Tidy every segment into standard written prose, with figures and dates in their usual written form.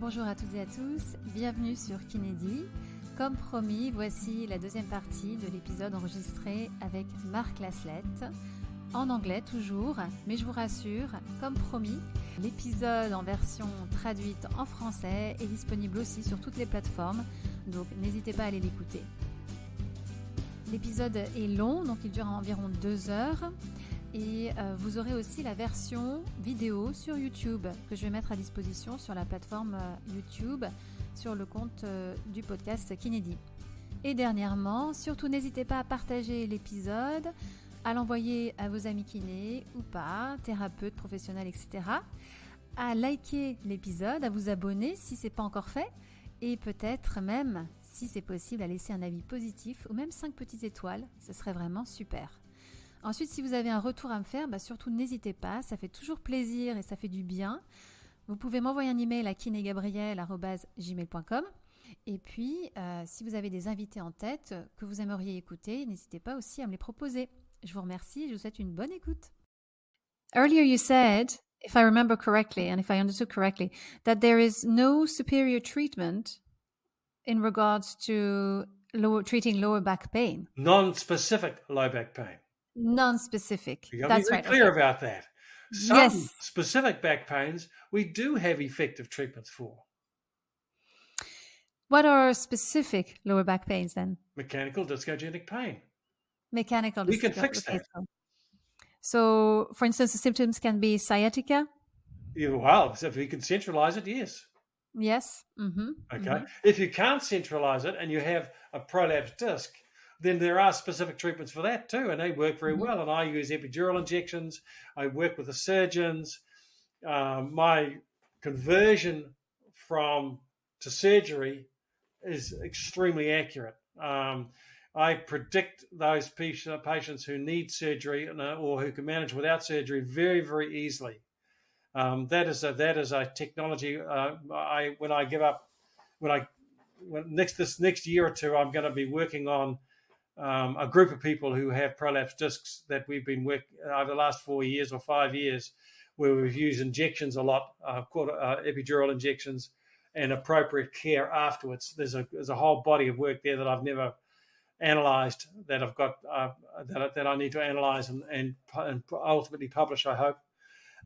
Bonjour à toutes et à tous, bienvenue sur Kinédi. Comme promis, voici la deuxième partie de l'épisode enregistré avec Marc Laslett, en anglais toujours, mais je vous rassure, comme promis, l'épisode en version traduite en français est disponible aussi sur toutes les plateformes, donc n'hésitez pas à aller l'écouter. L'épisode est long, donc il dure environ 2 heures. Et vous aurez aussi la version vidéo sur YouTube que je vais mettre à disposition sur la plateforme YouTube, sur le compte du podcast Kinédi. Et dernièrement, surtout n'hésitez pas à partager l'épisode, à l'envoyer à vos amis kinés ou pas, thérapeutes, professionnels, etc. À liker l'épisode, à vous abonner si ce n'est pas encore fait et peut-être même, si c'est possible, à laisser un avis positif ou même 5 petites étoiles, ce serait vraiment super. Ensuite, si vous avez un retour à me faire, surtout n'hésitez pas, ça fait toujours plaisir et ça fait du bien. Vous pouvez m'envoyer un email à kinegabriel@gmail.com. Et puis, si vous avez des invités en tête que vous aimeriez écouter, n'hésitez pas aussi à me les proposer. Je vous remercie et je vous souhaite une bonne écoute. Earlier you said, if I remember correctly and if I understood correctly, that there is no superior treatment in regards to treating lower back pain. Non-specific low back pain. Non-specific. You got to be very clear about that. Some specific back pains we do have effective treatments for. What are specific lower back pains then? Mechanical discogenic pain. Mechanical. We can fix that. So, for instance, the symptoms can be sciatica. Yeah, well, if you can centralize it, yes. Yes. Mm-hmm. Okay. Mm-hmm. If you can't centralize it and you have a prolapsed disc, then there are specific treatments for that too, and they work very well. And I use epidural injections. I work with the surgeons. My conversion to surgery is extremely accurate. I predict those patients who need surgery or who can manage without surgery very, very easily. That is a technology. This next year or two, I'm going to be working on a group of people who have prolapsed discs that we've been working over the last 4 years or 5 years, where we've used injections a lot, called epidural injections, and appropriate care afterwards. There's a whole body of work there that I've never analysed, that I've got that I need to analyse and ultimately publish, I hope.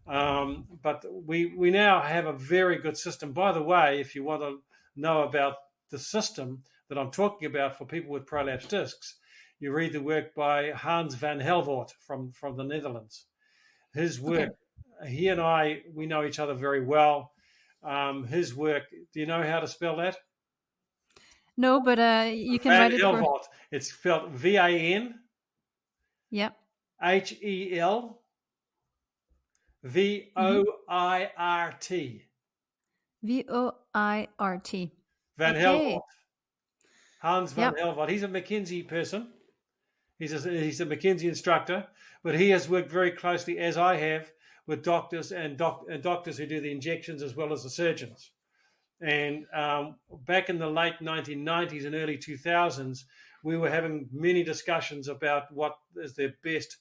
But we now have a very good system. By the way, if you want to know about the system that I'm talking about for people with prolapsed discs, you read the work by Hans van Helvoort from the Netherlands. His work, He and I, we know each other very well. His work, do you know how to spell that? No, but you can Van write it Helvoort. It's spelled V-A-N. Yep. H-E-L V-O-I-R-T. V-O-I-R-T. Van Helvoort. Hans van Helvoort. He's a McKinsey person. He's a McKinsey instructor, but he has worked very closely, as I have, with doctors and doctors who do the injections as well as the surgeons. And back in the late 1990s and early 2000s, we were having many discussions about what is the best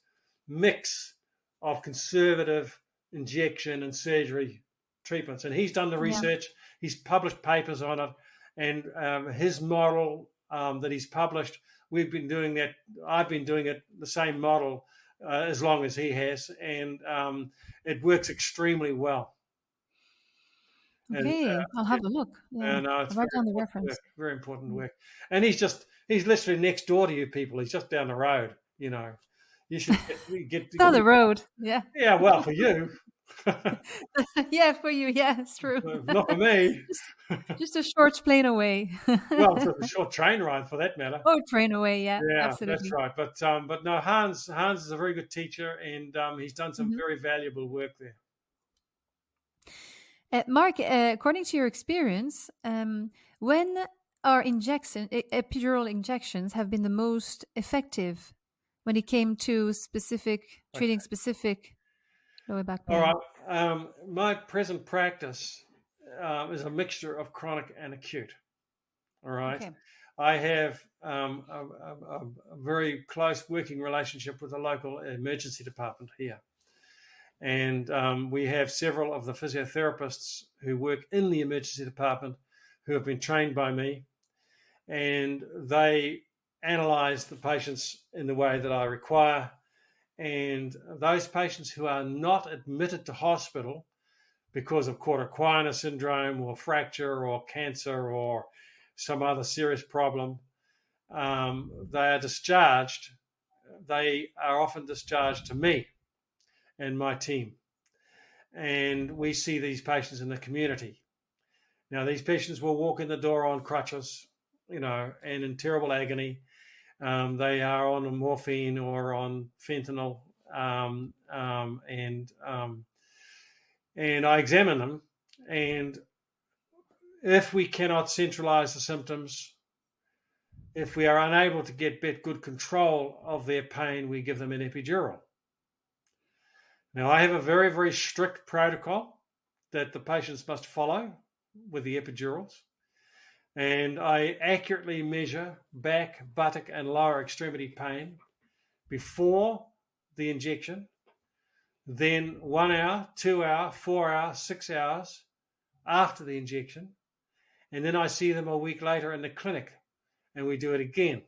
mix of conservative injection and surgery treatments. And he's done the research. He's published papers on it. And his model that he's published, we've been doing that. I've been doing it, the same model, as long as he has. And it works extremely well. Okay, and, I'll have a look. Yeah. And it's write down the reference. Very important work. And he's literally next door to you people. He's just down the road, you know. You should get down the road. Yeah. Yeah, well, for you. Yeah, for you. Yeah, it's true. Not for me. Just a short plane away. Well, it's a short train ride for that matter. Oh, train away. Yeah, That's absolutely. right. But no, Hans is a very good teacher, and he's done some very valuable work there. Mark, according to your experience, when are epidural injections have been the most effective when it came to treating specific lower back pain? All right. My present practice is a mixture of chronic and acute. All right. Okay. I have a very close working relationship with the local emergency department here. And we have several of the physiotherapists who work in the emergency department who have been trained by me, and they analyze the patients in the way that I require. And those patients who are not admitted to hospital because of cauda equina syndrome or fracture or cancer or some other serious problem, they are discharged. They are often discharged to me and my team. And we see these patients in the community. Now, these patients will walk in the door on crutches, and in terrible agony. They are on morphine or on fentanyl, and I examine them. And if we cannot centralize the symptoms, if we are unable to get good control of their pain, we give them an epidural. Now, I have a very, very strict protocol that the patients must follow with the epidurals. And I accurately measure back, buttock, and lower extremity pain before the injection, then 1 hour, 2 hour, 4 hours, 6 hours after the injection. And then I see them a week later in the clinic, and we do it again.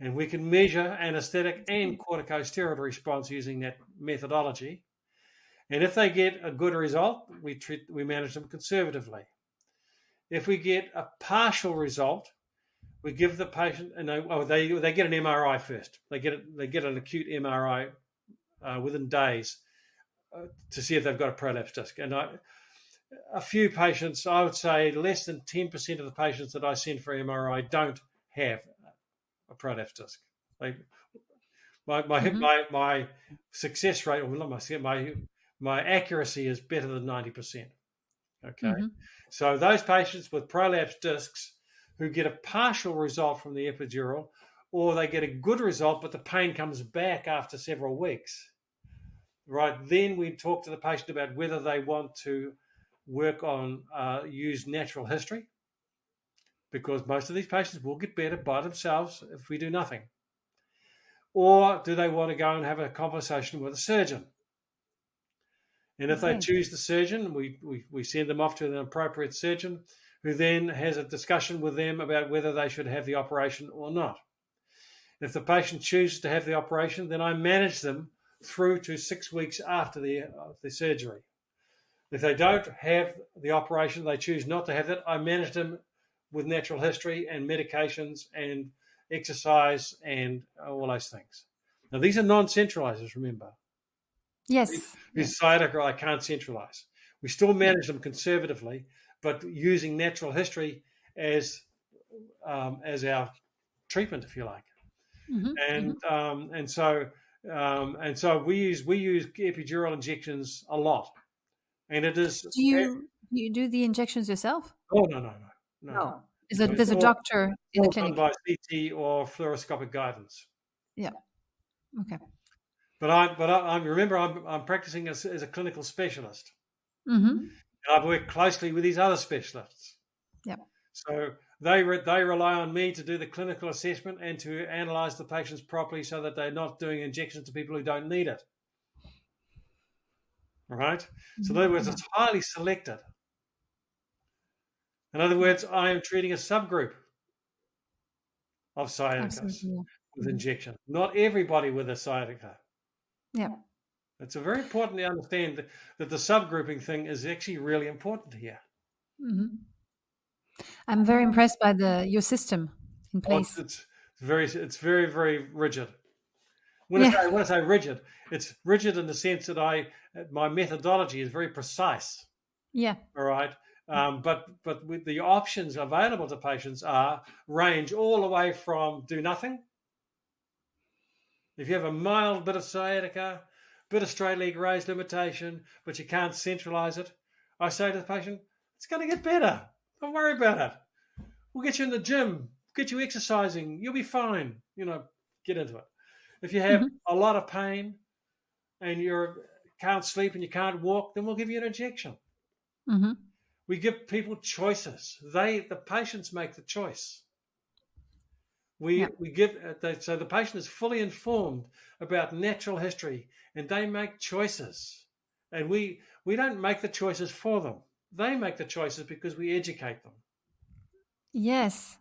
And we can measure anesthetic and corticosteroid response using that methodology. And if they get a good result, we manage them conservatively. If we get a partial result, we give the patient, and they get an MRI first. They get an acute MRI within days to see if they've got a prolapse disc. And a few patients, I would say less than 10% of the patients that I send for MRI don't have a prolapse disc. My success rate, or not my accuracy is better than 90%. Okay. Mm-hmm. So those patients with prolapse discs who get a partial result from the epidural, or they get a good result, but the pain comes back after several weeks, right? Then we talk to the patient about whether they want to work on, use natural history, because most of these patients will get better by themselves if we do nothing. Or do they want to go and have a conversation with a surgeon? And if they choose the surgeon, we send them off to an appropriate surgeon who then has a discussion with them about whether they should have the operation or not. If the patient chooses to have the operation, then I manage them through to 6 weeks after the surgery. If they don't have the operation, they choose not to have it, I manage them with natural history and medications and exercise and all those things. Now, these are non-centralizers, remember. Yes. These sciatica I can't centralize. We still manage them conservatively, but using natural history as our treatment, if you like. Mm-hmm. And so we use epidural injections a lot, and it is. Do you do the injections yourself? Oh no. There's a doctor in the clinic by CT or fluoroscopic guidance. Yeah. Okay. But I'm practicing as a clinical specialist. Mm-hmm. And I've worked closely with these other specialists. Yeah. So they rely on me to do the clinical assessment and to analyze the patients properly so that they're not doing injections to people who don't need it. All right? So in other words, it's highly selected. In other words, I am treating a subgroup of sciaticas with injection. Not everybody with a sciatica. Yeah. It's very important to understand that the subgrouping thing is actually really important here. Mm-hmm. I'm very impressed by your system in place. It's very, very rigid. When I say rigid, it's rigid in the sense that my methodology is very precise. Yeah. All right. But with the options available to patients range all the way from do nothing. If you have a mild bit of sciatica, bit of straight leg raised limitation, but you can't centralize it, I say to the patient, it's going to get better. Don't worry about it. We'll get you in the gym, get you exercising. You'll be fine. Get into it. If you have a lot of pain and you can't sleep and you can't walk, then we'll give you an injection. Mm-hmm. We give people choices. The patients make the choice. We give so the patient is fully informed about natural history, and they make choices, and we don't make the choices for them. They make the choices because we educate them. Yes.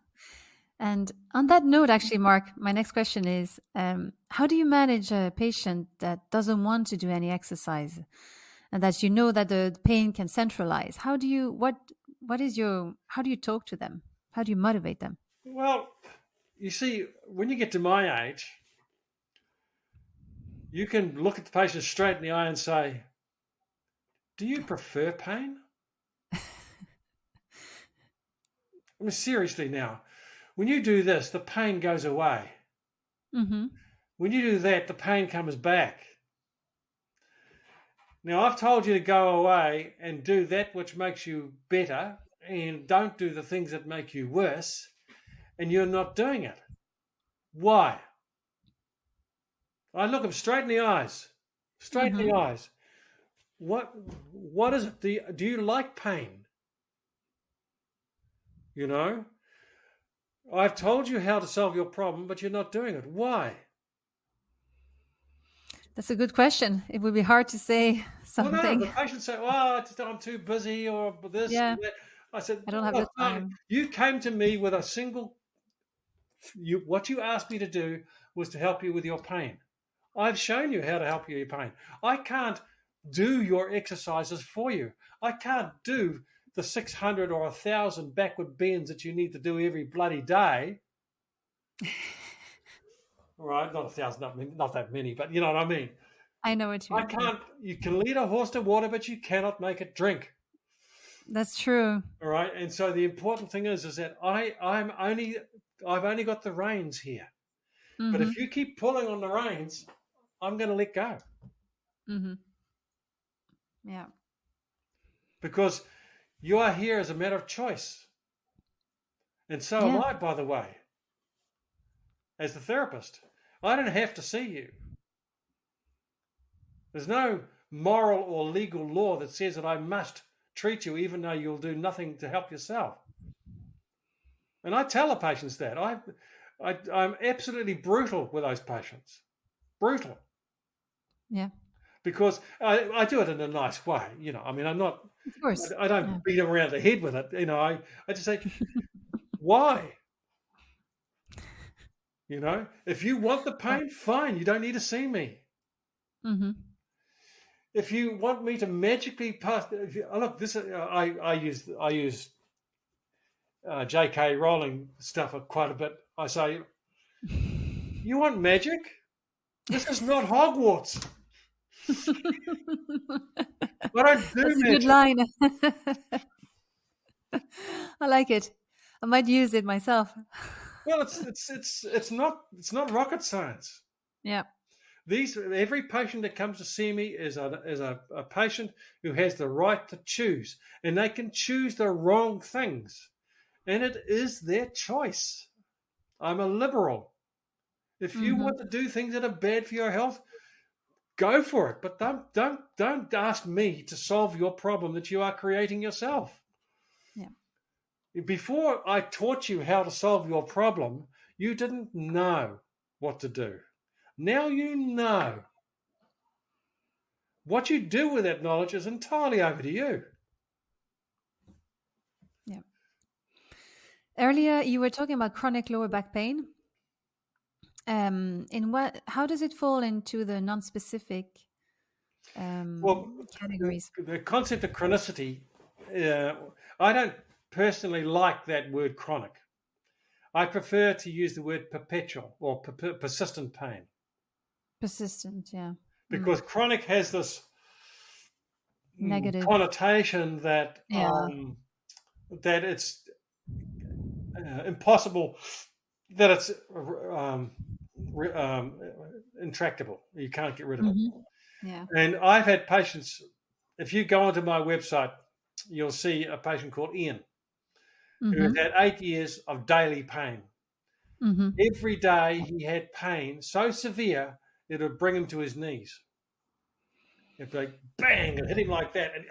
And on that note, actually, Mark, my next question is, how do you manage a patient that doesn't want to do any exercise and that you know that the pain can centralize? How do you talk to them? How do you motivate them? Well, you see, when you get to my age, you can look at the patient straight in the eye and say, do you prefer pain? I mean, seriously now, when you do this, the pain goes away. Mm-hmm. When you do that, the pain comes back. Now, I've told you to go away and do that which makes you better and don't do the things that make you worse, and you're not doing it. Why? I look them straight in the eyes. Straight in the eyes. What is it? Do you like pain? You know? I've told you how to solve your problem, but you're not doing it. Why? That's a good question. It would be hard to say something. Well, no, the patient say, I'm too busy or this or that. I said, I don't have the time. You came to me with a single, what you asked me to do was to help you with your pain. I've shown you how to help you with your pain. I can't do your exercises for you. I can't do the 600 or 1,000 backward bends that you need to do every bloody day. Right, not 1,000, not that many, but you know what I mean. I know what you mean. You can lead a horse to water, but you cannot make it drink. That's true. All right, and so the important thing is that I've only got the reins here. Mm-hmm. But if you keep pulling on the reins, I'm going to let go. Mm-hmm. Yeah. Because you are here as a matter of choice. And so am I, by the way, as the therapist. I don't have to see you. There's no moral or legal law that says that I must treat you even though you'll do nothing to help yourself. And I tell the patients that. I'm absolutely brutal with those patients. Brutal. Yeah. Because I do it in a nice way. You know, I mean, I'm not, of course. I don't beat them around the head with it. You know, I just say, why? You know, if you want the pain, fine. You don't need to see me. Mm-hmm. If you want me to magically pass, look, this I use J.K. Rowling stuff quite a bit. I say, you want magic? This is not Hogwarts. I don't do That's magic. a good line. I like it. I might use it myself. Well, it's not rocket science. Yeah. Every patient that comes to see me is a patient who has the right to choose, and they can choose the wrong things, and it is their choice. I'm a liberal. If you want to do things that are bad for your health, go for it. But don't ask me to solve your problem that you are creating yourself. Yeah. Before I taught you how to solve your problem, you didn't know what to do. Now you know. What you do with that knowledge is entirely over to you. Yeah. Earlier, you were talking about chronic lower back pain. How does it fall into the non-specific categories? The concept of chronicity, I don't personally like that word chronic. I prefer to use the word perpetual or persistent pain. Persistent, yeah. Because chronic has this negative connotation that that it's impossible, that it's intractable. You can't get rid of it. Yeah. And I've had patients, if you go onto my website, you'll see a patient called Ian, who has had 8 years of daily pain. Every day he had pain so severe it would bring him to his knees. It'd be like bang, and hit him like that, and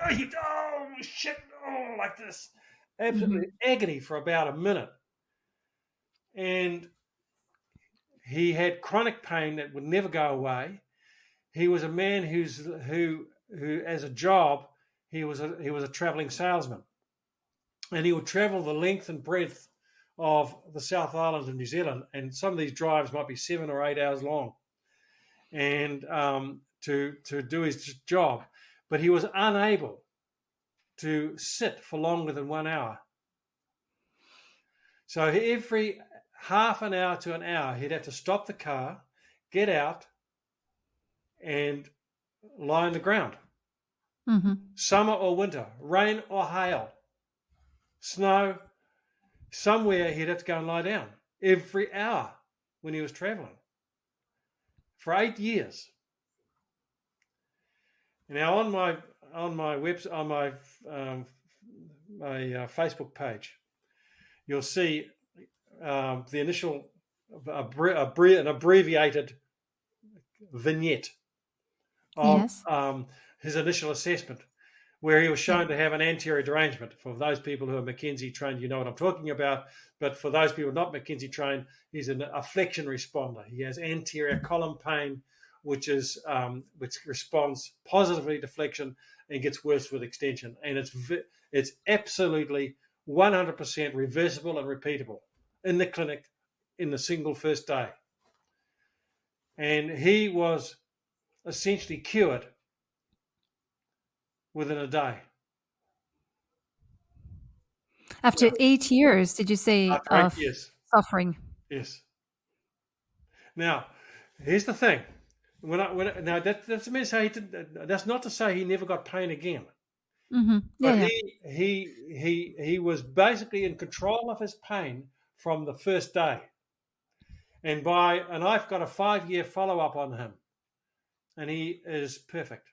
shit, like this, absolutely agony for about a minute. And he had chronic pain that would never go away. He was a man who as a job, he was a traveling salesman, and he would travel the length and breadth of the South Island of New Zealand, and some of these drives might be 7 or 8 hours long, and to do his job, but he was unable to sit for longer than 1 hour. So every half an hour to an hour, he'd have to stop the car, get out, and lie on the ground. Mm-hmm. Summer or winter, rain or hail, snow, somewhere he'd have to go and lie down every hour when he was traveling for 8 years. Now on my website, on my Facebook page, you'll see the initial an abbreviated vignette of Yes. His initial assessment, where he was shown to have an anterior derangement. For those people who are McKenzie trained, you know what I'm talking about. But for those people not McKenzie trained, he's a flexion responder. He has anterior column pain, which responds positively to flexion and gets worse with extension. And it's absolutely 100% reversible and repeatable in the clinic in the single first day. And he was essentially cured within a day. After 8 years, did you say, After 8 of years. suffering? Yes. Now, here's the thing. That's not to say he never got pain again. Mm-hmm. Yeah, But he was basically in control of his pain from the first day. And I've got a 5-year follow-up on him. And he is perfect.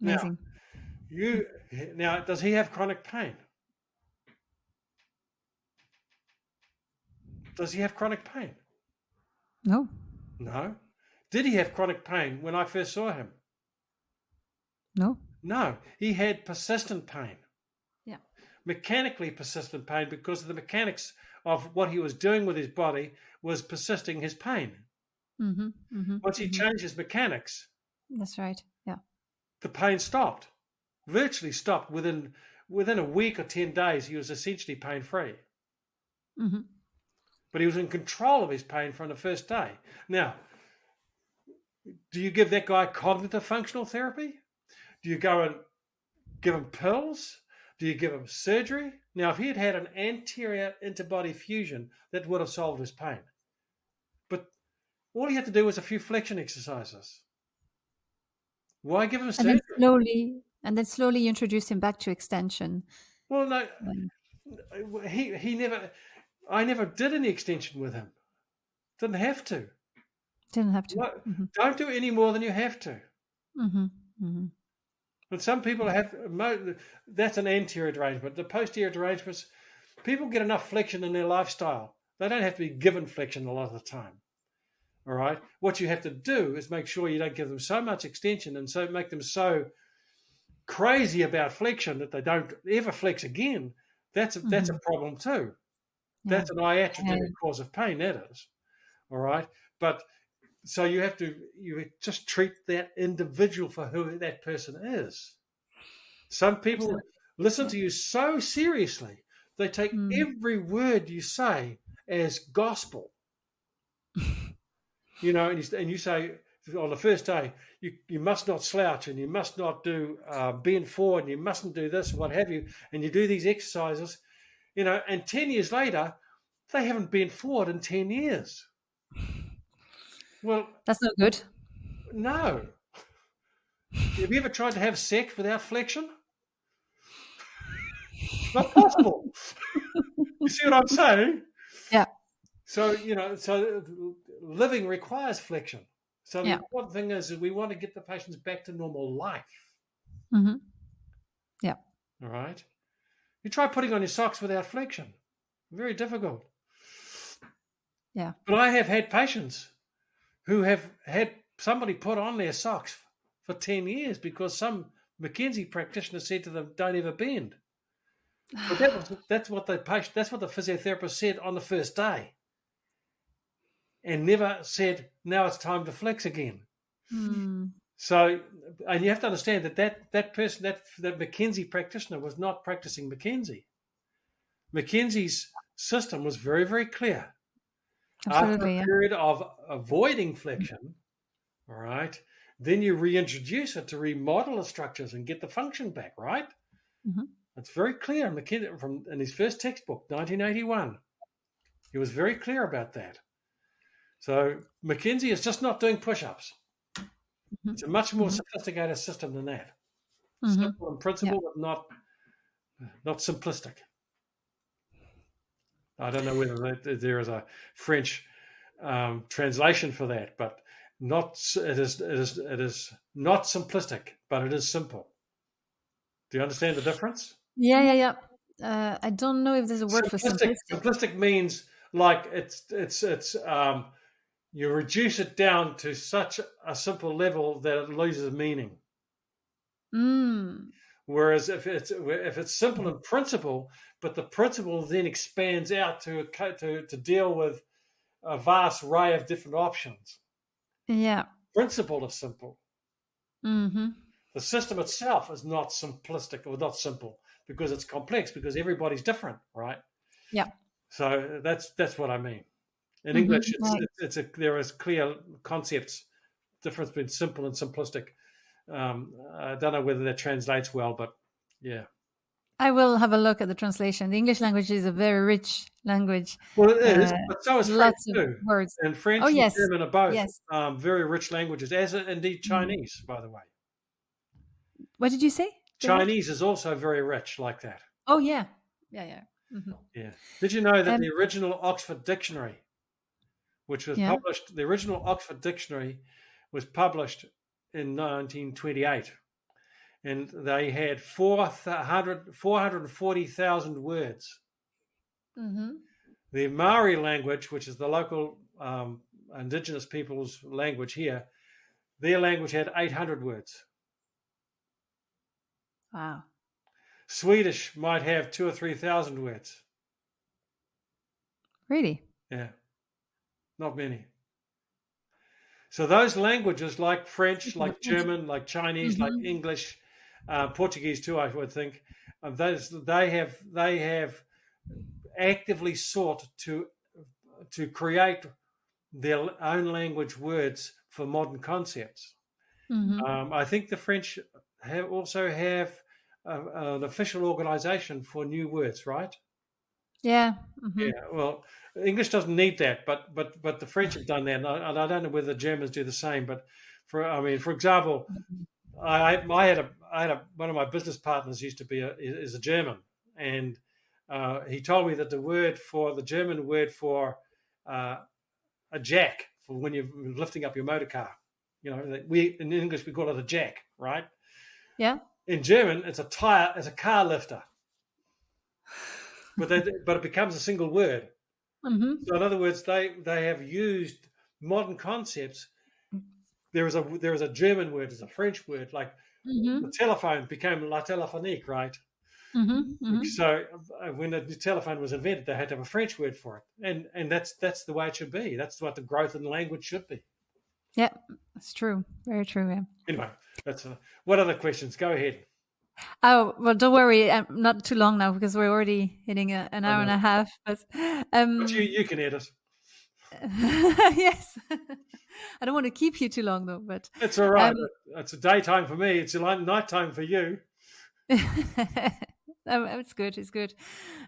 amazing. Now, does he have chronic pain? Does he have chronic pain? No. No. Did he have chronic pain when I first saw him? No. No. He had persistent pain. Yeah. Mechanically persistent pain, because of the mechanics of what he was doing with his body was persisting his pain. Mm-hmm. Mm-hmm. Once he changed his mechanics, That's right. Yeah. the pain stopped. Virtually stopped. Within a week or 10 days, he was essentially pain-free. Mm-hmm. But he was in control of his pain from the first day. Now, do you give that guy cognitive functional therapy? Do you go and give him pills? Do you give him surgery? Now, if he had had an anterior interbody fusion, that would have solved his pain. But all he had to do was a few flexion exercises. Why give him surgery? And then slowly introduce him back to extension. Well, no, I never did any extension with him. Didn't have to. Didn't have to. Mm-hmm. Don't do any more than you have to. Mm-hmm. Mm-hmm. But some people have, that's an anterior derangement. The posterior derangements, people get enough flexion in their lifestyle. They don't have to be given flexion a lot of the time. All right? What you have to do is make sure you don't give them so much extension and so make them so crazy about flexion that they don't ever flex again. That's a problem too. Yeah. That's an iatrogenic cause of pain, that is. All right? But so you just treat that individual for who that person is. Some people listen to you so seriously, they take every word you say as gospel. And you say on the first day, you must not slouch and you must not do bend forward and you mustn't do this and what have you. And you do these exercises, and 10 years later, they haven't bent forward in 10 years. Well, that's not good. No. Have you ever tried to have sex without flexion? It's not possible. You see what I'm saying? Yeah. So, so living requires flexion. So the important thing is we want to get the patients back to normal life. Mm-hmm. Yeah. All right. You try putting on your socks without flexion. Very difficult. Yeah. But I have had patients who have had somebody put on their socks for 10 years because some McKenzie practitioner said to them, "Don't ever bend." But that's what the physiotherapist said on the first day. and never said, now it's time to flex again. Mm. So, and you have to understand that person, that Mackenzie practitioner was not practicing Mackenzie. Mackenzie's system was very, very clear. Absolutely. After a period of avoiding flexion, all right, then you reintroduce it to remodel the structures and get the function back, right? Mm-hmm. It's very clear. Mackenzie, in his first textbook, 1981, he was very clear about that. So Mackenzie is just not doing push-ups. Mm-hmm. It's a much more sophisticated system than that. Mm-hmm. Simple in principle, but not simplistic. I don't know whether there is a French translation for that, but it is not simplistic, but it is simple. Do you understand the difference? Yeah. I don't know if there's a word for simplistic. Simplistic means like you reduce it down to such a simple level that it loses meaning. Mm. Whereas if it's simple in principle, but the principle then expands out to deal with a vast array of different options. Yeah. Principle is simple. Mm-hmm. The system itself is not simplistic or not simple because it's complex because everybody's different, right? Yeah. So that's what I mean. In English, there is clear concepts, difference between simple and simplistic. I don't know whether that translates well, but yeah. I will have a look at the translation. The English language is a very rich language. Well, it is, but so is French lots of too. words. And French Oh, yes. and German are both very rich languages, as indeed Chinese, by the way. What did you say? Chinese is also very rich like that. Oh, yeah. Mm-hmm. Yeah. Did you know that the original Oxford Dictionary, which was published, the original Oxford Dictionary was published in 1928, and they had 440,000 words. Mm-hmm. The Maori language, which is the local indigenous people's language here, their language had 800 words. Wow. Swedish might have 2,000 or 3,000 words. Really? Yeah. Not many. So those languages like French, like German, like Chinese, like English, Portuguese too, I would think, they have actively sought to create their own language words for modern concepts. Mm-hmm. I think the French also have an official organization for new words, right? Yeah. Mm-hmm. Yeah. Well, English doesn't need that, but the French have done that, and I don't know whether the Germans do the same. But for example, I had one of my business partners used to be is a German, and he told me that the German word for a jack for when you're lifting up your motor car, in English we call it a jack, right? Yeah. In German, it's a car lifter, but it becomes a single word. Mm-hmm. So in other words, they have used modern concepts. There is a German word, there's a French word, like the telephone became la téléphonique, right? Mm-hmm. Mm-hmm. So when the telephone was invented, they had to have a French word for it, and that's the way it should be. That's what the growth in language should be. Yeah, that's true. Very true. Yeah. Anyway, that's what other questions? Go ahead. Oh, well, don't worry. Not too long now because we're already hitting an hour and a half. But you can edit. Yes. I don't want to keep you too long though. But it's all right. It's a daytime for me. It's like nighttime for you. It's good. It's good.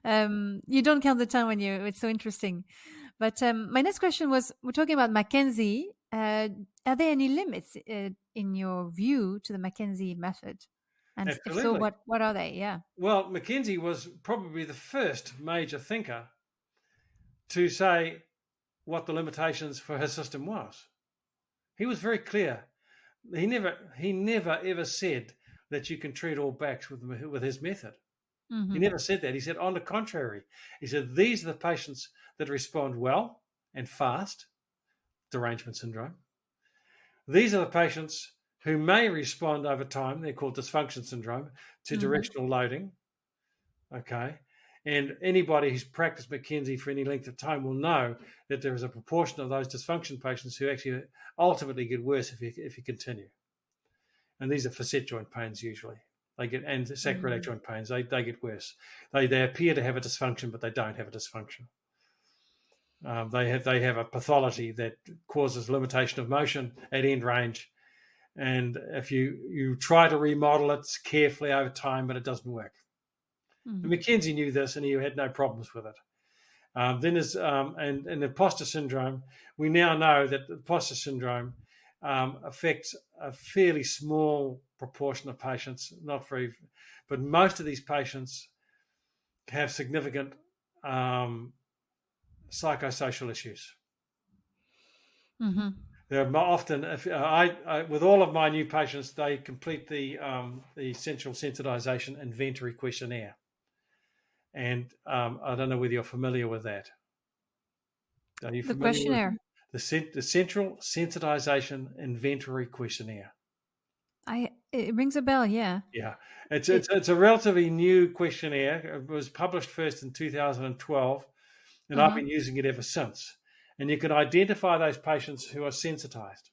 You don't count the time when it's so interesting. But my next question was: we're talking about Mackenzie. Are there any limits in your view to the Mackenzie method? And Absolutely. if so, what are they? Yeah. Well, Mackenzie was probably the first major thinker to say what the limitations for his system was. He was very clear. He never ever said that you can treat all backs with his method. Mm-hmm. He never said that. He said, on the contrary, he said, these are the patients that respond well and fast, derangement syndrome. These are the patients who may respond over time, they're called dysfunction syndrome, to directional loading. Okay. And anybody who's practiced McKenzie for any length of time will know that there is a proportion of those dysfunction patients who actually ultimately get worse if you continue. And these are facet joint pains usually. And sacroiliac joint pains, they get worse. They appear to have a dysfunction, but they don't have a dysfunction. They have a pathology that causes limitation of motion at end range. And if you try to remodel it carefully over time, but it doesn't work. Mm-hmm. McKenzie knew this, and he had no problems with it. Then there's and imposter syndrome. We now know that imposter syndrome affects a fairly small proportion of patients, not very, but most of these patients have significant psychosocial issues. Mm-hmm. They're often, with all of my new patients, they complete the essential sensitization inventory questionnaire. And I don't know whether you're familiar with that. Are you familiar the questionnaire? With the Central Sensitization Inventory Questionnaire. It rings a bell, yeah. Yeah, it's a relatively new questionnaire. It was published first in 2012, and I've been using it ever since. And you can identify those patients who are sensitized.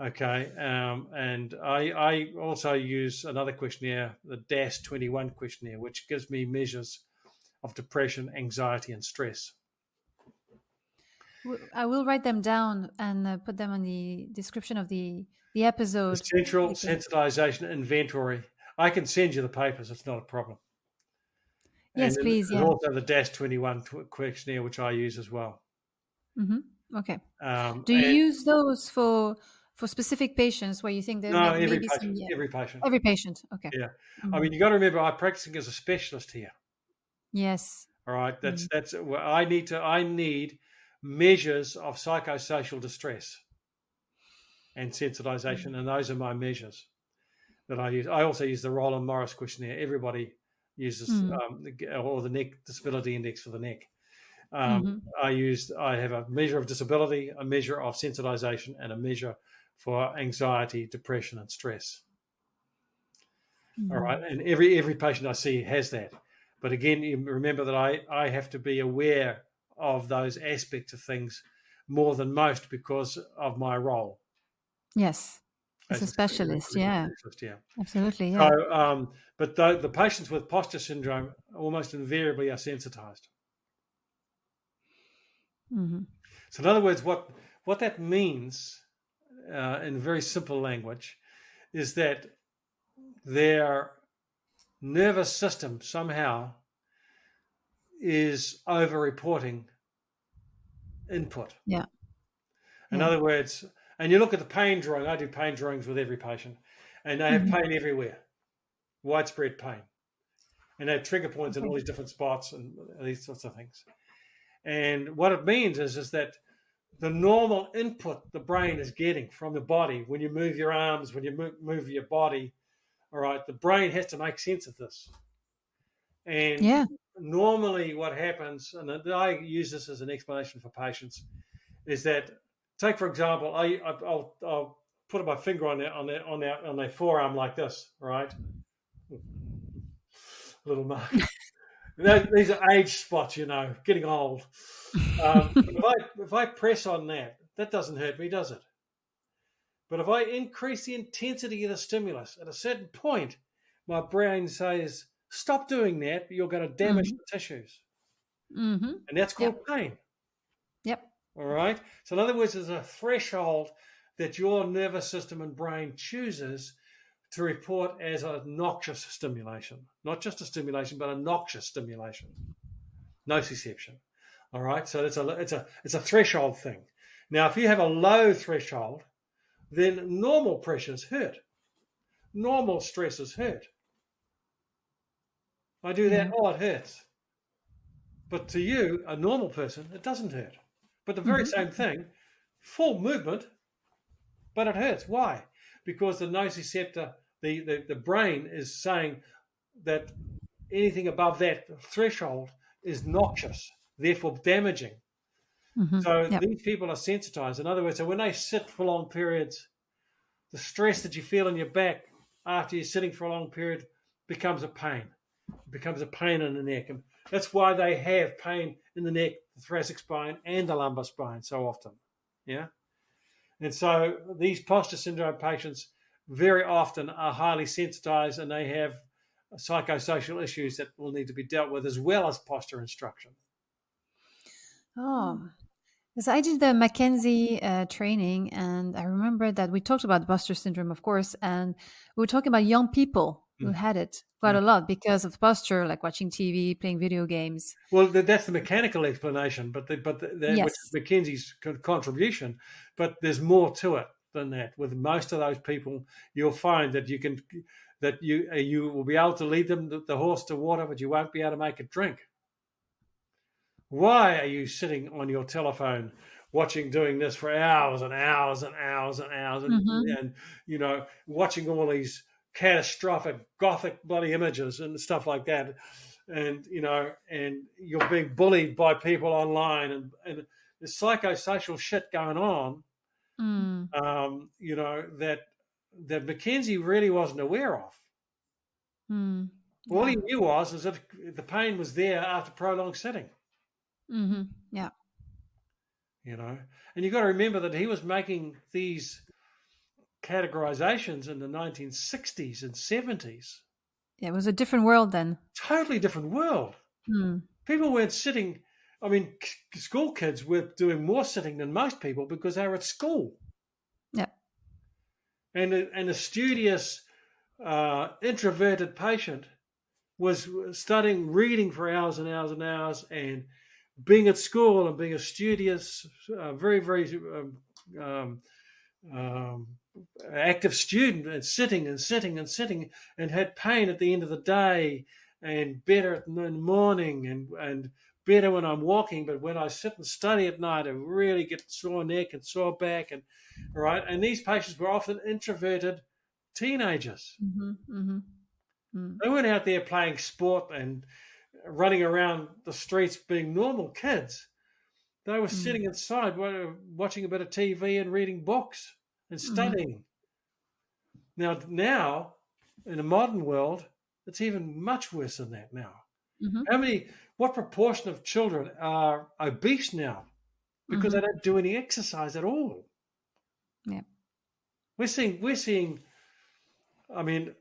Okay, and I also use another questionnaire, the DAS-21 questionnaire, which gives me measures of depression, anxiety, and stress. I will write them down and put them on the description of the episode. The Central Sensitization Inventory. I can send you the papers. It's not a problem. Yes, and please. There's yeah. also the DAS-21 questionnaire, which I use as well. Mm-hmm. Okay. Do you use those for specific patients where you think there may every be patient, some, every patient. Every patient. Okay. Yeah. I mean, you got to remember, I'm practicing as a specialist here. Yes. All right. That's I need measures of psychosocial distress and sensitization, and those are my measures that I use. I also use the Roland Morris questionnaire. Everybody uses or the neck disability index for the neck. I have a measure of disability, a measure of sensitization, and a measure for anxiety, depression, and stress. All right, and every patient I see has that. But again, you remember that I have to be aware of those aspects of things more than most because of my role. Yes, as a specialist, yeah. Absolutely, yeah. So, but the patients with posture syndrome almost invariably are sensitized. Mm-hmm. So in other words, what that means in very simple language is that their nervous system somehow is over-reporting input. Yeah. In other words, and you look at the pain drawing, I do pain drawings with every patient, and they have pain everywhere, widespread pain. And they have trigger points in all these different spots and these sorts of things. And what it means is that the normal input the brain is getting from the body, when you move your arms, when you move your body, all right, the brain has to make sense of this. And normally what happens, and I use this as an explanation for patients, is that, take for example, I'll put my finger on their forearm like this, right? Little mark. These are age spots, getting old. If I press on that doesn't hurt me, does it? But if I increase the intensity of the stimulus at a certain point, my brain says, stop doing that, you're going to damage the tissues. And that's called pain. Yep. All right? So in other words, there's a threshold that your nervous system and brain chooses to report as a noxious stimulation. Not just a stimulation, but a noxious stimulation. Nociception. All right? So it's a threshold thing. Now, if you have a low threshold, then normal pressures hurt. Normal stresses hurt. I do that, it hurts. But to you, a normal person, it doesn't hurt. But the very same thing, full movement, but it hurts. Why? Because the nociceptor, the brain is saying that anything above that threshold is noxious, therefore damaging. So these people are sensitized. In other words, so when they sit for long periods, the stress that you feel in your back after you're sitting for a long period becomes a pain. It becomes a pain in the neck. That's why they have pain in the neck, the thoracic spine, and the lumbar spine so often. Yeah. And so these posture syndrome patients very often are highly sensitized, and they have psychosocial issues that will need to be dealt with, as well as posture instruction. Oh, because I did the McKenzie training, and I remember that we talked about posture syndrome, of course, and we were talking about young people who had it quite a lot because of posture, like watching TV, playing video games. Well, that's the mechanical explanation, which is McKenzie's contribution. But there's more to it than that. With most of those people, you'll find that you will be able to lead the horse to water, but you won't be able to make it drink. Why are you sitting on your telephone doing this for hours and hours and hours and hours and watching all these catastrophic gothic bloody images and stuff like that, and you're being bullied by people online, and there's psychosocial shit going on, that McKenzie really wasn't aware of. All he knew was that the pain was there after prolonged sitting. Yeah. And you've got to remember that he was making these categorizations in the 1960s and 70s. Yeah, it was a different world then. Totally different world. People weren't sitting. I mean, school kids were doing more sitting than most people because they were at school. Yeah. And a studious, introverted patient was studying, reading for hours and hours and hours, and being at school and being a studious, very, very active student, and sitting and sitting and sitting, and had pain at the end of the day, and better in the morning, and better when I'm walking, but when I sit and study at night, I really get sore neck and sore back, and right. And these patients were often introverted teenagers. They weren't out there playing sport and running around the streets being normal kids. They were sitting inside watching a bit of TV and reading books and studying. Now, in the modern world, it's even much worse than that now. What proportion of children are obese now because they don't do any exercise at all? Yeah. We're seeing, I mean,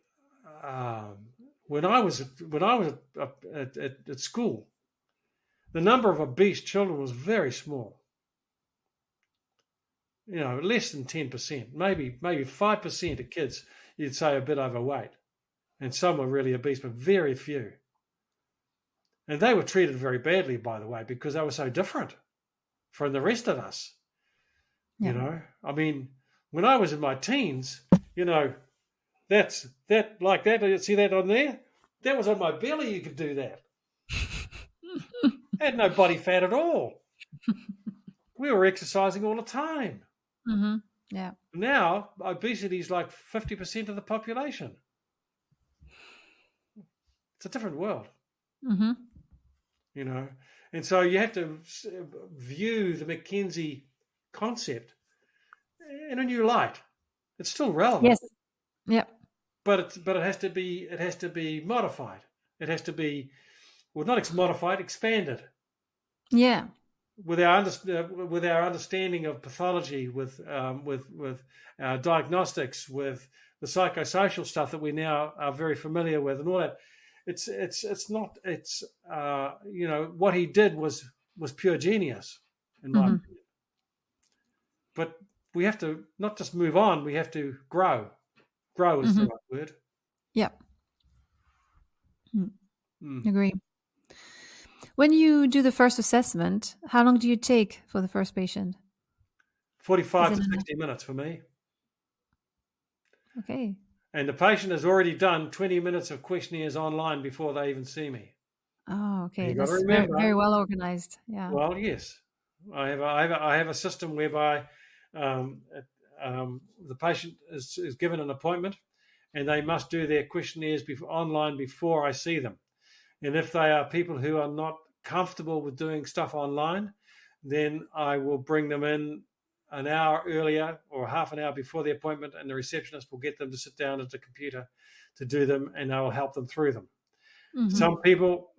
when I was at school, the number of obese children was very small. Less than 10%, maybe 5% of kids you'd say a bit overweight, and some were really obese, but very few. And they were treated very badly, by the way, because they were so different from the rest of us. Yeah. I mean, when I was in my teens, that's that like that. You see that on there? That was on my belly. You could do that. I had no body fat at all. We were exercising all the time. Yeah. Now obesity is like 50% of the population. It's a different world. And so you have to view the McKenzie concept in a new light. It's still relevant. Yes. Yeah. But it has to be modified. It has to be, well, not modified, expanded. Yeah. With our understanding of pathology, with our diagnostics, with the psychosocial stuff that we now are very familiar with, and all that, what he did was pure genius, in my opinion. But we have to not just move on; we have to grow. Grow is the right word. Yeah. Agree. When you do the first assessment, how long do you take for the first patient? 45 to 60 minutes for me. Okay. And the patient has already done 20 minutes of questionnaires online before they even see me. Oh, okay. That's very well organized. Yeah. Well, yes. I have a system whereby the patient is given an appointment, and they must do their questionnaires online before I see them. And if they are people who are not comfortable with doing stuff online, then I will bring them in an hour earlier or half an hour before the appointment, and the receptionist will get them to sit down at the computer to do them, and I will help them through them. Some people,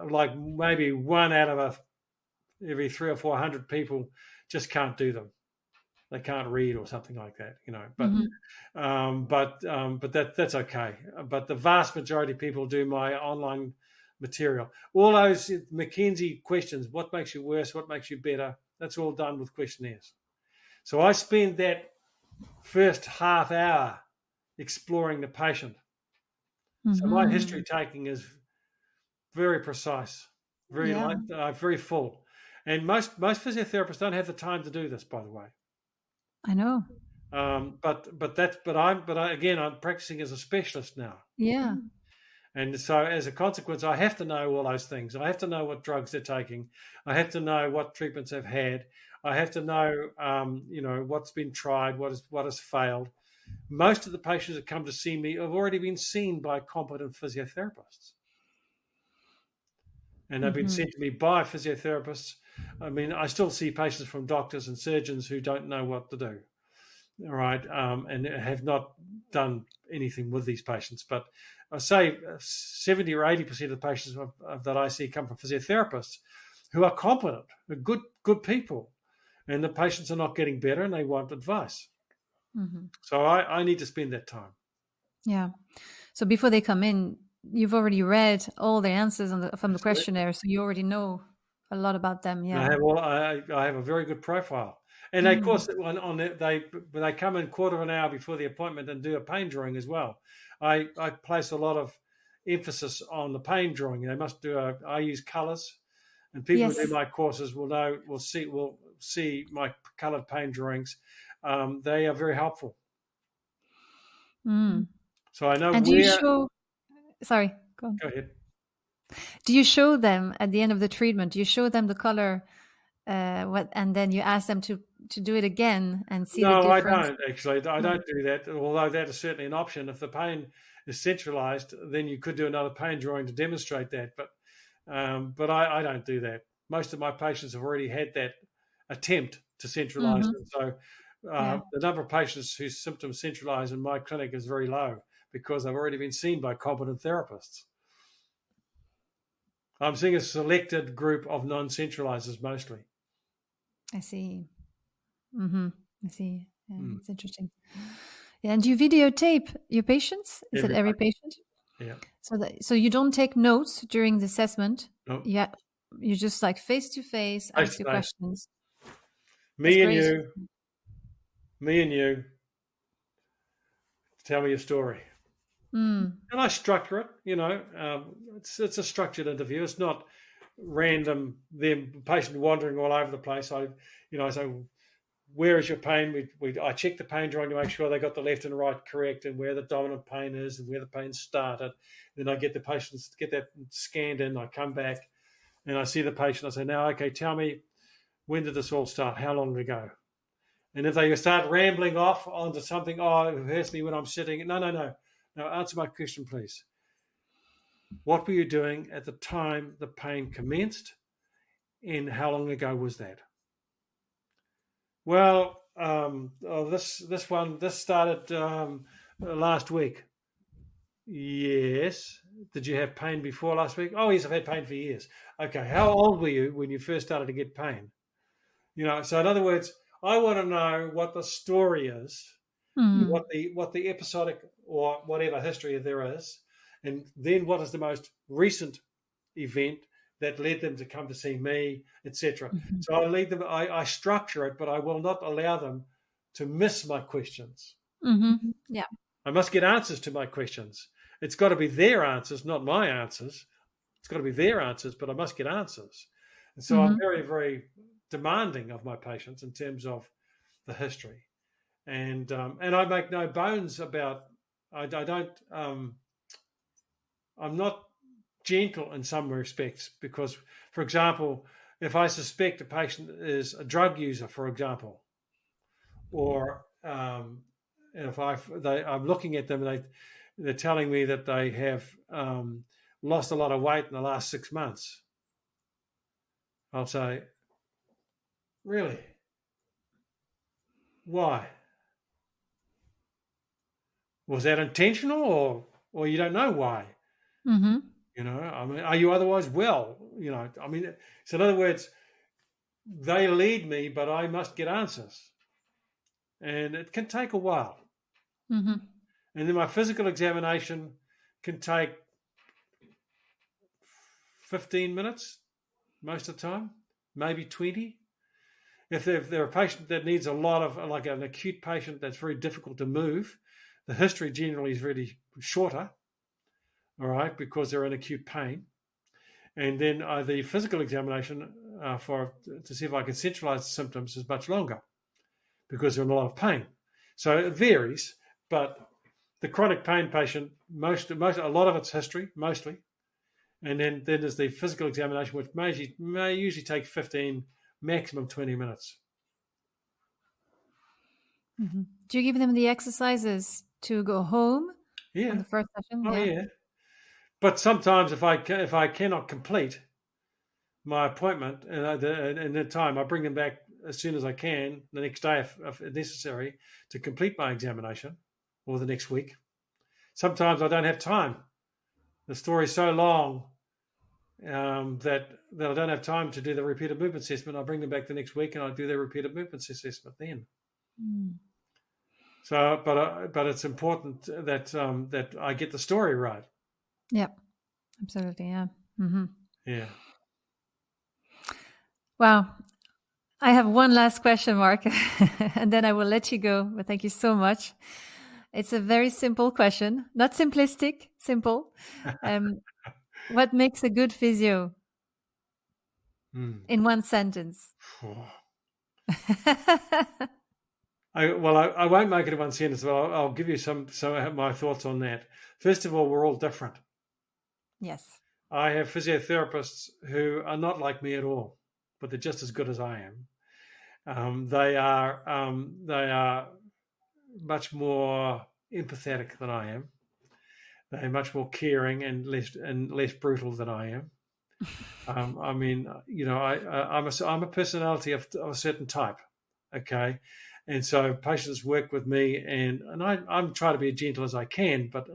like maybe one out of every 300 or 400 people, just can't do them. They can't read or something like that, But that's okay. But the vast majority of people do my online material. All those McKenzie questions: what makes you worse? What makes you better? That's all done with questionnaires. So I spend that first half hour exploring the patient. So my history taking is very precise, very full, and most physiotherapists don't have the time to do this. By the way, I know. I'm practicing as a specialist now. Yeah. And so as a consequence, I have to know all those things. I have to know what drugs they're taking. I have to know what treatments they've had. I have to know, what's been tried, what has failed. Most of the patients that come to see me have already been seen by competent physiotherapists. And they've been sent to me by physiotherapists. I mean, I still see patients from doctors and surgeons who don't know what to do, all right, and have not done anything with these patients. But I say 70 or 80% of the patients that I see come from physiotherapists who are competent, good people, and the patients are not getting better and they want advice. So I need to spend that time. Yeah. So before they come in, you've already read all the answers from the questionnaire, so you already know a lot about them. Yeah. I have a very good profile. And of course, they come in quarter of an hour before the appointment and do a pain drawing as well. I place a lot of emphasis on the pain drawing. They must do. I use colours, and people who do my courses will see my coloured pain drawings. They are very helpful. So I know. And do you show? Sorry, go on. Go ahead. Do you show them at the end of the treatment? Do you show them the color? And then you ask them to do it again and see the difference? No, I don't actually. I don't do that, although that is certainly an option. If the pain is centralized, then you could do another pain drawing to demonstrate that. But I don't do that. Most of my patients have already had that attempt to centralize it. So the number of patients whose symptoms centralize in my clinic is very low because they've already been seen by competent therapists. I'm seeing a selected group of non-centralizers mostly. I see. I see. Yeah, it's interesting. Yeah, and do you videotape your patients? Is it every patient? Yeah. So you don't take notes during the assessment? No. Yeah. You just like face to face ask your questions. Me and you. Tell me your story. And I structure it. It's a structured interview. It's not random. The patient wandering all over the place. I say, where is your pain? I check the pain drawing to make sure they got the left and right correct, and where the dominant pain is, and where the pain started. Then I get the patients get that scanned in. I come back, and I see the patient. I say, now, okay, tell me, when did this all start? How long ago? And if they start rambling off onto something, it hurts me when I'm sitting. No. Now, answer my question, please. What were you doing at the time the pain commenced, and how long ago was that? Well, this started last week. Yes. Did you have pain before last week? Oh, yes, I've had pain for years. Okay. How old were you when you first started to get pain? So in other words, I want to know what the story is, what the episodic or whatever history there is, and then what is the most recent event that led them to come to see me, etc. So I lead them. I structure it, but I will not allow them to miss my questions. Yeah, I must get answers to my questions. It's got to be their answers, not my answers. It's got to be their answers, but I must get answers. And so I'm very, very demanding of my patients in terms of the history, and I make no bones about. I don't. I'm not gentle in some respects because, for example, if I suspect a patient is a drug user, for example, or if I'm looking at them and they're telling me that they have lost a lot of weight in the last 6 months, I'll say, really? Why? Was that intentional or you don't know why? You know, I mean, are you otherwise well? You know, I mean, so in other words, they lead me, but I must get answers. And it can take a while. Mm-hmm. And then my physical examination can take 15 minutes most of the time, maybe 20. If they're a patient that needs a lot of, like an acute patient that's very difficult to move, the history generally is really shorter, all right, because they're in acute pain. And then the physical examination to see if I can centralize the symptoms is much longer because they're in a lot of pain. So it varies, but the chronic pain patient, a lot of it's history, mostly. And then there's the physical examination, which may usually take 15, maximum 20 minutes. Mm-hmm. Do you give them the exercises to go home on the first session? Oh, yeah. But sometimes if I cannot complete my appointment and the time, I bring them back as soon as I can the next day if necessary to complete my examination, or the next week. Sometimes I don't have time. The story's so long that I don't have time to do the repeated movement assessment. I bring them back the next week and I do their repeated movement assessment then. Mm. So, but it's important that I get the story right. Yeah, absolutely. Yeah. Mm-hmm. Yeah. Wow. I have one last question, Mark, and then I will let you go. But thank you so much. It's a very simple question, not simplistic, simple. What makes a good physio? In one sentence. I won't make it in one sentence, but I'll give you some of my thoughts on that. First of all, we're all different. Yes. I have physiotherapists who are not like me at all, but they're just as good as I am. They are much more empathetic than I am. They're much more caring and less brutal than I am. I mean, you know, I'm a personality of a certain type, okay, and so patients work with me, and I'm trying to be as gentle as I can, but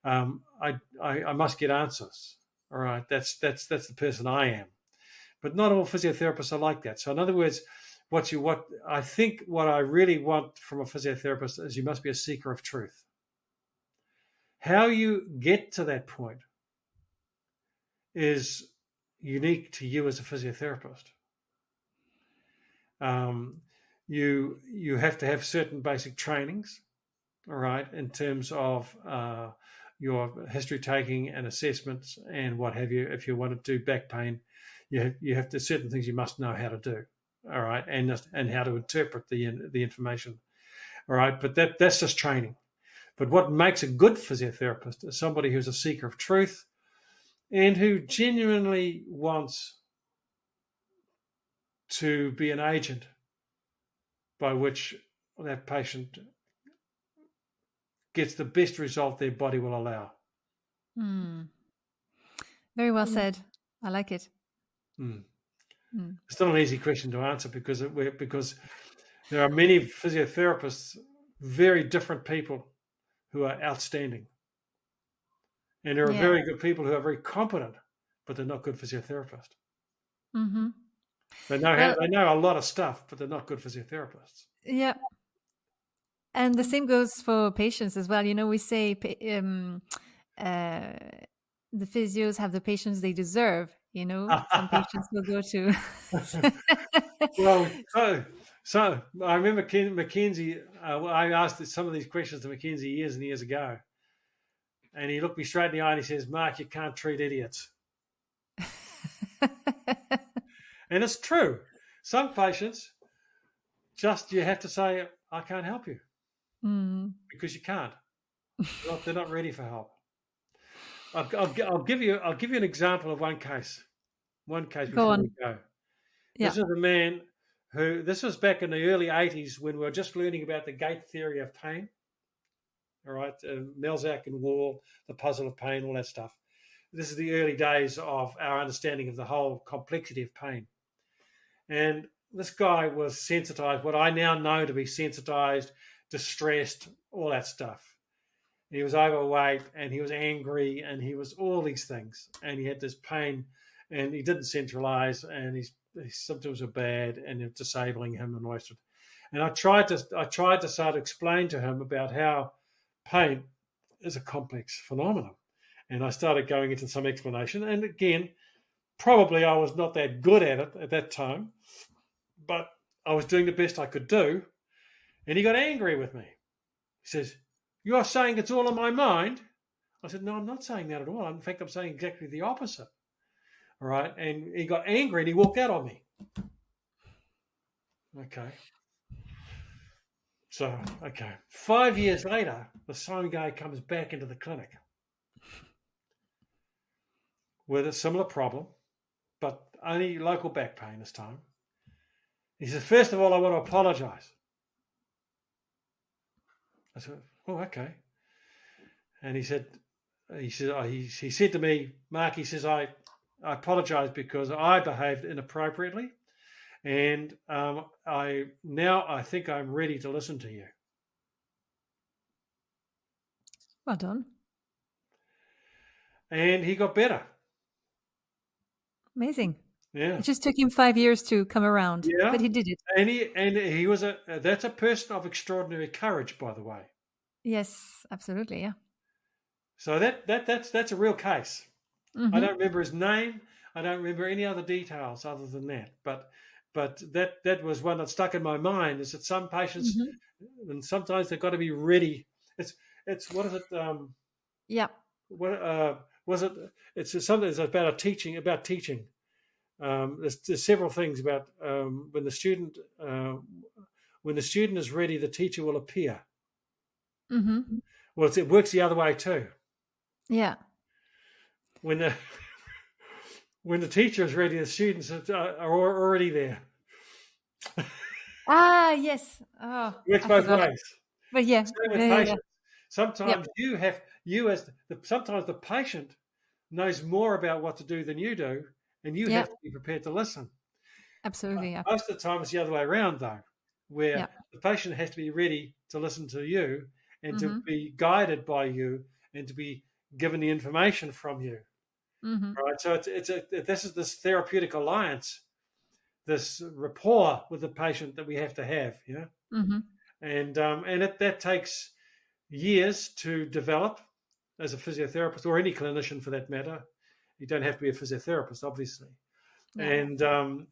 I must get answers. All right, that's the person I am, but not all physiotherapists are like that. So in other words, what I really want from a physiotherapist is you must be a seeker of truth. How you get to that point is unique to you as a physiotherapist. You have to have certain basic trainings, all right, in terms of your history taking and assessments and what have you. If you want to do back pain, you have to certain things you must know how to do, all right, and how to interpret the information, all right. But that's just training. But what makes a good physiotherapist is somebody who's a seeker of truth and who genuinely wants to be an agent by which that patient gets the best result their body will allow. Very well said. I like it. It's not an easy question to answer because there are many physiotherapists, very different people who are outstanding. And there are very good people who are very competent, but they're not good physiotherapists. Mm-hmm. They know a lot of stuff, but they're not good physiotherapists. Yeah. And the same goes for patients as well. You know, we say the physios have the patients they deserve. You know, some patients will go to. Well, so I remember Mackenzie. I asked some of these questions to Mackenzie years and years ago, and he looked me straight in the eye and he says, "Mark, you can't treat idiots." And it's true. Some patients, you have to say, "I can't help you," because you can't. They're not ready for help. I'll give you an example of one case. Before we go. Yeah. This is a man this was back in the early 80s when we were just learning about the gate theory of pain. All right, Melzack and Wall, the puzzle of pain, all that stuff. This is the early days of our understanding of the whole complexity of pain. And this guy was sensitized, what I now know to be sensitized, distressed, all that stuff. he was overweight, and he was angry, and he was all these things, and he had this pain, and he didn't centralize, and his symptoms were bad, and it was disabling him and all that. And I tried to start to explain to him about how pain is a complex phenomenon, and I started going into some explanation. And again, probably I was not that good at it at that time, but I was doing the best I could do. And he got angry with me. He says, "You are saying it's all in my mind?" I said, "No, I'm not saying that at all. In fact, I'm saying exactly the opposite." All right. And he got angry and he walked out on me. Okay. So, okay. 5 years later, the same guy comes back into the clinic with a similar problem, but only local back pain this time. He says, "First of all, I want to apologize." I said, "Oh, okay." And he said to me, "Mark," he says, I apologize because I behaved inappropriately, and I think I'm ready to listen to you." Well done. And he got better. Amazing. Yeah. It just took him 5 years to come around, Yeah. but he did it. And he was that's a person of extraordinary courage, by the way. Yes, absolutely. Yeah. So that's a real case. Mm-hmm. I don't remember his name. I don't remember any other details other than that. But that was one that stuck in my mind. Is that some patients, and sometimes they've got to be ready. It's what is it? Yeah. What was it? It's something that's about teaching. There's several things about when the student is ready, the teacher will appear. Mm-hmm. Well, it works the other way too. Yeah. When the teacher is ready, the students are already there. Yes. Oh, Works both ways. But yeah. Sometimes sometimes the patient knows more about what to do than you do, and you have to be prepared to listen. Absolutely. Yeah. Most of the time, it's the other way around, though, where the patient has to be ready to listen to you and to be guided by you and to be given the information from you. Mm-hmm. Right. So this is this therapeutic alliance, this rapport with the patient that we have to have. Mm-hmm. And that takes years to develop as a physiotherapist or any clinician for that matter. You don't have to be a physiotherapist, obviously. Yeah.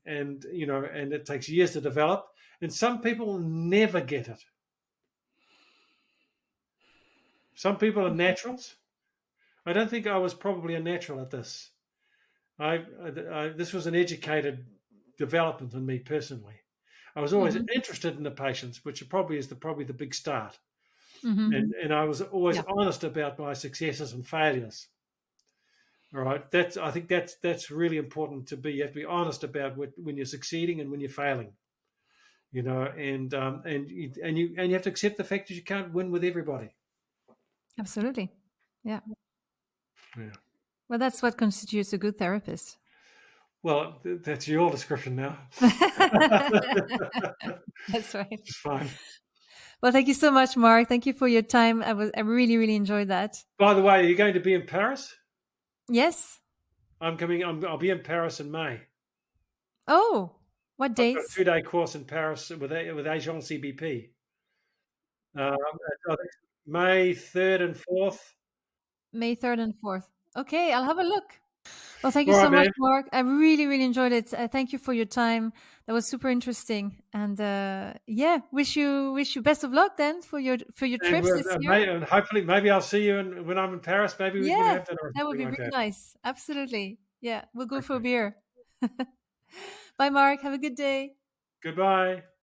And it takes years to develop. And some people never get it. Some people are naturals. I don't think I was probably a natural at this. This was an educated development in me personally. I was always interested in the patients, which probably is the big start. Mm-hmm. And I was always honest about my successes and failures. All right, I think that's really important to be. You have to be honest about when you're succeeding and when you're failing. And you have to accept the fact that you can't win with everybody. Absolutely, yeah. Yeah. Well, that's what constitutes a good therapist. Well, that's your description now. That's right. It's fine. Well, thank you so much, Mark. Thank you for your time. I really, really enjoyed that. By the way, are you going to be in Paris? Yes. I'm coming. I'll be in Paris in May. Oh, what dates? I've got a 2-day course in Paris with Agent CBP. May 3rd and 4th. May 3rd and 4th. Okay, I'll have a look. Well, thank you so much, Mark. I really, really enjoyed it. Thank you for your time. That was super interesting. And wish you best of luck then for your trips this year. And hopefully, maybe I'll see you when I'm in Paris. Maybe we can have dinner. That would be really nice. Absolutely. Yeah, we'll go for a beer. Bye, Mark. Have a good day. Goodbye.